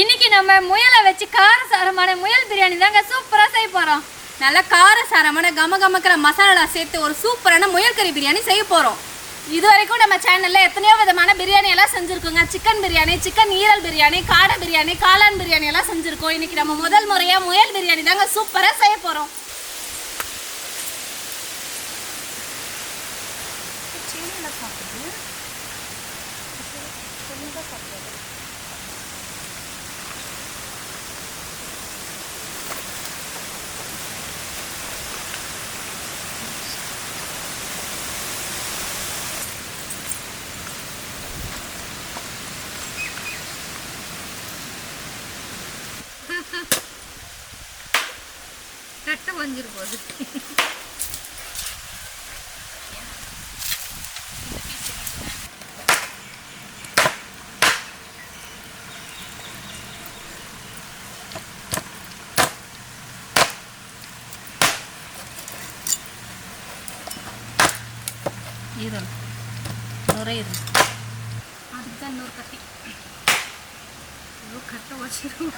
இன்னைக்கு நம்ம முயலை வச்சு காரசாரமான முயல் பிரியாணி தாங்க சூப்பரா செய்ய போறோம். நல்ல காரசாரமான கமகமக்கிற மசாலா சேர்த்து ஒரு சூப்பரான முயல் கறி பிரியாணி செய்ய போறோம். இது வரைக்கும் நம்ம சேனல்ல எத்தனையோ விதமான பிரியாணி எல்லாம் செஞ்சிருக்கோங்க. சிக்கன் பிரியாணி, சிக்கன் ஈரல் பிரியாணி, காடை பிரியாணி, காளான் பிரியாணி எல்லாம் செஞ்சிருக்கோம். இன்னைக்கு நம்ம முதல் முறையா முயல் பிரியாணி தாங்க சூப்பரா செய்ய போறோம். கட்ட வஞ்சிரு போகுது. ஈரல் நுரையீரல் அதுக்கு தான் இன்னொரு கட்டி கட்ட வச்சிரும்.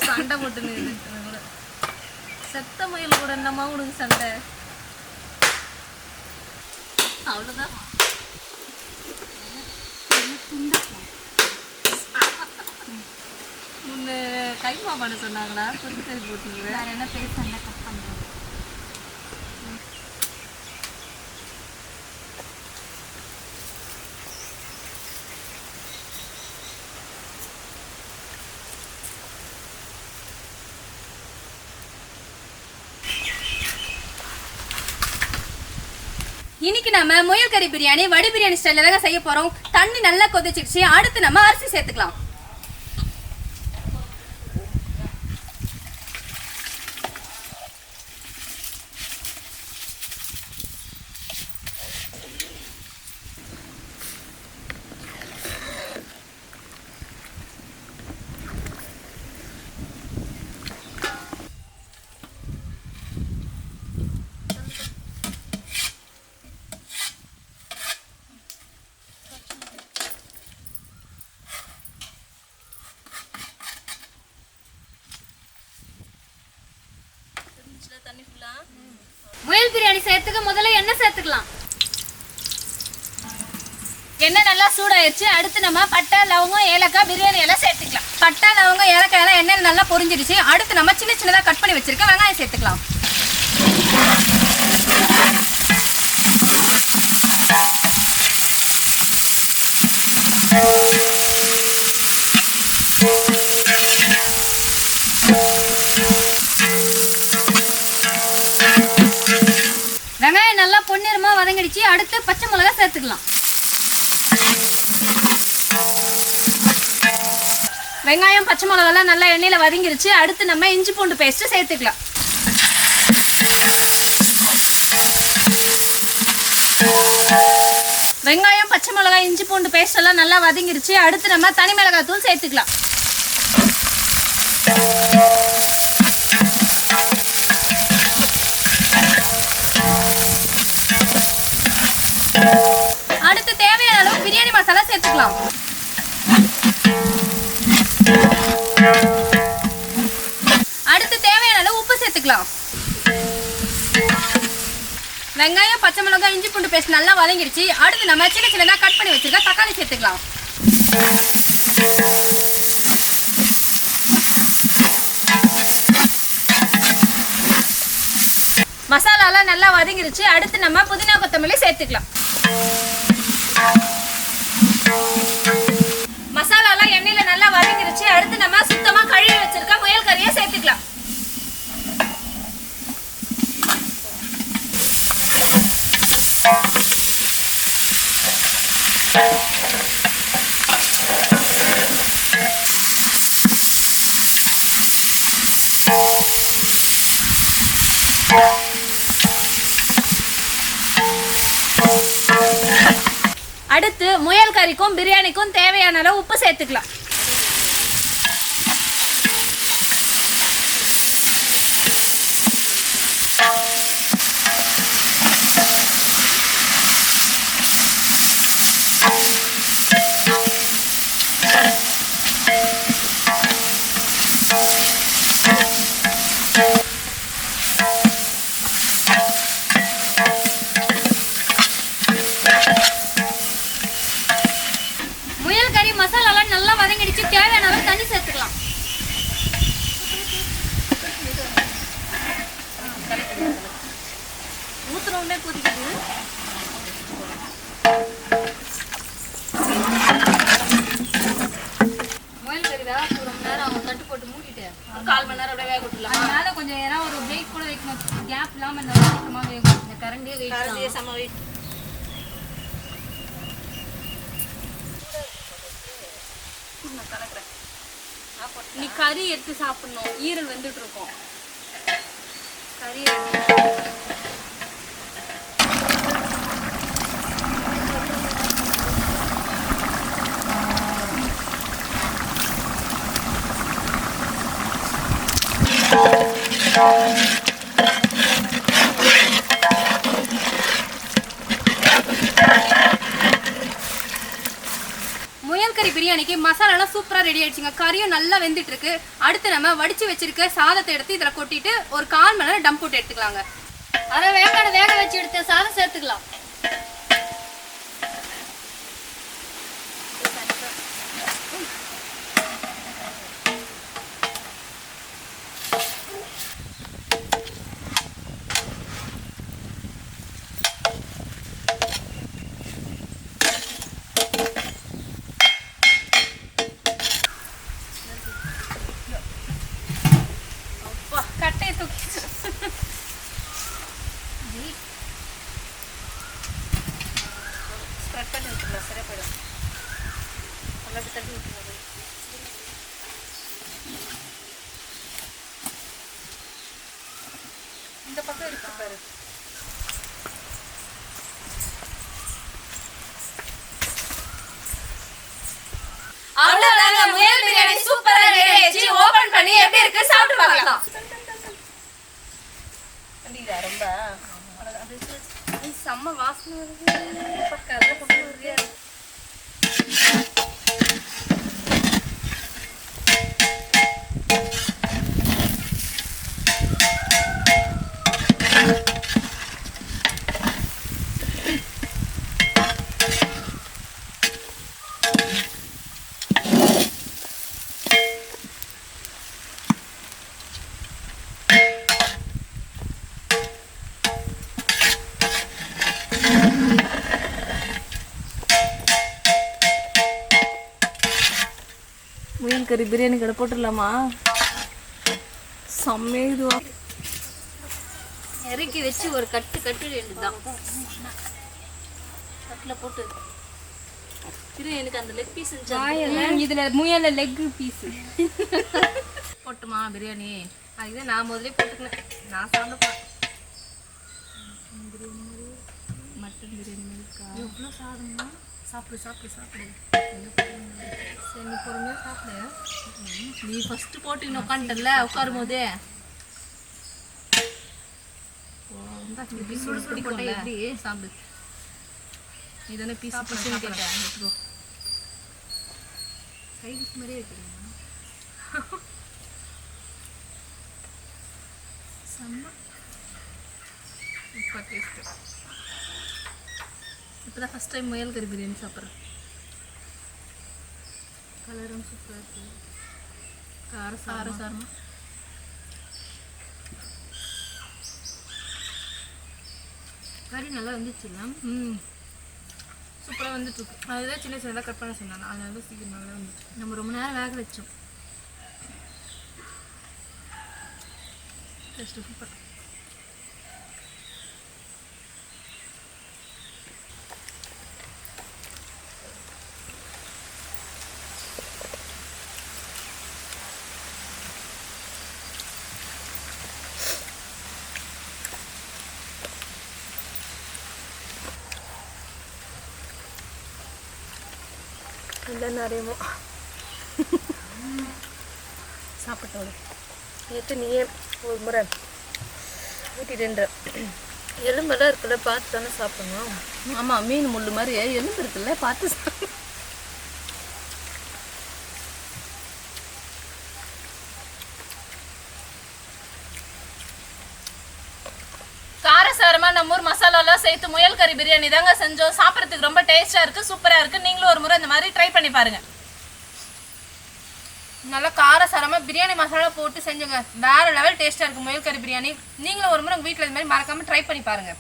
சண்டை போட்டுன்னு கூட செத்த முயல் கூட என்னம்மா உனக்கு சண்டை? அவ்வளோதான். முன்ன கைமா பண்ண சொன்னாங்களா? புதுசரி போட்டீங்க. வேறு என்ன பேர் சண்டை கட் பண்ணுறோம். இன்னைக்கு நம்ம முயல் கறி பிரியாணி வடி பிரியாணி ஸ்டைல்ல தான் செய்ய போறோம். தண்ணி நல்லா கொதிச்சிடுச்சு. அடுத்து நம்ம அரிசி சேர்த்துக்கலாம். முயல் பிரியாணி செய்யறதுக்கு முதல்ல எண்ணெய் சேர்த்துக்கலாம். எண்ணெய் நல்லா சூடாயிருச்சு. அடுத்து நம்ம பட்டை, லவங்கம், ஏலக்காய், பிரியாணி எல்லாம் சேர்த்துக்கலாம். பட்டை, லவங்கம், ஏலக்காய் எல்லாம் எண்ணெய் நல்லா பொரிஞ்சிடுச்சு. அடுத்து நம்ம சின்ன சின்னதாக கட் பண்ணி வச்சிருக்க வெங்காயம் சேர்த்துக்கலாம். வெங்காயம் நல்லா பொன்னிறமா வதங்கிடுச்சு. அடுத்து பச்சை மிளகாய் சேர்த்துக்கலாம். வெங்காயம் பச்சை மிளகாலாம் நல்லா எண்ணெயில வதங்கிடுச்சு. அடுத்து நம்ம இஞ்சி பூண்டு பேஸ்ட் சேர்த்துக்கலாம். வெங்காயம் பச்சை மிளகாய் இஞ்சி பூண்டு பேஸ்ட் எல்லாம் நல்லா வதங்கிடுச்சு. அடுத்து நம்ம தனி மிளகாய் தூள் சேர்த்துக்கலாம். அடுத்து தேவையான அளவு பிரியாணி மசாலா சேர்த்துக்கலாம். அடுத்து தேவையான அளவு உப்பு சேர்த்துக்கலாம். வெங்காயம் பச்சை மிளகாய் இஞ்சி பூண்டு பேஸ்ட் நல்லா வதங்கிடுச்சு. அடுத்து நம்ம சின்ன சின்னதாக கட் பண்ணி வச்சிருக்க தக்காளி சேர்த்துக்கலாம். மசாலாலாம் நல்லா வதங்கிடுச்சு. அடுத்து நம்ம புதினா கொத்தமல்லி சேர்த்துக்கலாம். மசாலாலாம் எண்ணெயில நல்லா வதங்கிடுச்சு. அடுத்து நம்ம சுத்தமா கழுவி வச்சிருக்க முயல் கறியை சேர்த்துக்கலாம். அடுத்து முயல் கறிக்கும் பிரியாணிக்கும் தேவையான அளவு உப்பு சேர்த்துக்கலாம். வேக ஒரு மணி நேரம் அவங்க கட்டு போட்டு மூடிட்டு ஒரு 1/4 மணி நேரம் அப்படியே வேக விட்டுலாம். அதனால கொஞ்சம் ஏன்னா ஒரு வெயிட் கூட வைக்கணும், கேப் இல்லாமல் இந்த சீக்கிரமா வேகும். இந்த கரண்டியே வெயிட் செம்ம வெயிட். நீ கறி எடுத்து சாப்பிடணும், ஈரல் வந்துட்டு இருக்கும். கறி முயல் கறி பிரியாணிக்கு மசாலாலாம் சூப்பரா ரெடி ஆயிடுச்சுங்க. கறியும் நல்லா வெந்துட்டு இருக்கு. அடுத்து நம்ம வடிச்சு வச்சிருக்க சாதத்தை எடுத்து இதுல கொட்டிட்டு ஒரு 1/4 மணி நேரம் டம் போட்டு எடுத்துக்கலாங்க. அதை வேக வச்சு எடுத்த சாதம் சேர்த்துக்கலாம். கட்டையை தூக்கி ஸ்ப்ரெட் பண்ணி விட்டுருலாம், சரியா போயிடும். நல்லா தள்ளி விட்டுருவோம். இந்த பக்கம் இருக்கு பாரு. அவ்வளவுதாங்க, முயல் பிரியாணி சூப்பரா ரெடி ஆயிடுச்சு. ஓபன் பண்ணி எப்படி இருக்கு சாப்பிட்டு பார்க்கலாம். ரொம்ப செம்ம வாசனை வருது. கதை கொண்டு வருது. முயல் கறி பிரியாணி கடை போட்டுடலாமா? செம்மையா இதுவா இறக்கி வச்சு ஒரு கட்டு வேண்டியதுதான். கட்டில் போட்டு எனக்கு அந்த லெக் பீஸ் இதுல முயல்ல லெக் பீஸ் போட்டுமா பிரியாணி? அதுதான் நான் முதலே போட்டுக்கணும். நான் சாப்பிடப்பேன். மட்டன் பிரியாணி இருக்கா? எவ்வளோ சாதம்னா? சாப்பிடு சாப்பிடு சாப்பிடு. சரி நீ பொறுமையாக சாப்பிடு. நீ ஃபஸ்ட்டு போட்டு இன்னும் உட்காந்துட்டல உட்காரும் போதே எப்படி சாப்பிடு. நீ தானே பீஸ் பீஸ்ன்னு கேட்டேன். எடுத்துக்கோ. சைடிஷ் மாதிரியே வைக்கிறீங்க. செம்ம இப்போ டேஸ்ட்டு. இப்போ தான் ஃபஸ்ட் டைம் முயல் கறி பிரியாணி சாப்பிட்றேன். கலரும் சூப்பராக இருக்குது. காரசாரமாக கறி நல்லா வந்துச்சுல்ல? சூப்பராக வந்துட்டுருக்கு. அதுதான் சின்ன சின்னதாக கட் பண்ண சொன்னாங்க. அதனால சீக்கிரம் நல்லா வந்துச்சு. நம்ம ரொம்ப நேரம் வேக வச்சோம். Taste super. இல்லை நிறையமோ சாப்பிட்டோம். நேற்று நீயே ஒரு முறை ஊட்டிட்டுன்ற எலும்பெல்லாம் இருக்குல்ல பார்த்து தானே சாப்பிடணும். ஆமாம், மீன் முள்ளு மாதிரி எலும்பு இருக்குல்ல பார்த்து காரசாரமாக நம்ம ஊர் மசாலாலாம் சேர்த்து முயல் கறி பிரியாணி தாங்க செஞ்சோம். சாப்பிட்றதுக்கு ரொம்ப டேஸ்ட்டாக இருக்குது, சூப்பராக இருக்குது. நீங்களும் ஒரு முறை இந்த மாதிரி ட்ரை பண்ணி பாருங்கள். நல்லா காரசாரமாக பிரியாணி மசாலா போட்டு செஞ்சுங்க. வேறு லெவல் டேஸ்ட்டாக இருக்குது முயல் கறி பிரியாணி. நீங்களும் ஒரு முறை உங்கள் வீட்டில் இது மாதிரி மறக்காமல் ட்ரை பண்ணி பாருங்கள்.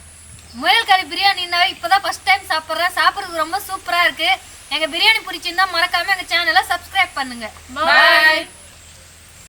முயல் கறி பிரியாணின்னா இப்போ தான் ஃபஸ்ட் டைம் சாப்பிட்றேன். சாப்பிட்றதுக்கு ரொம்ப சூப்பராக இருக்குது. எங்கள் பிரியாணி பிடிச்சிருந்தா மறக்காமல் எங்கள் சேனலை சப்ஸ்கிரைப் பண்ணுங்க. பாய்.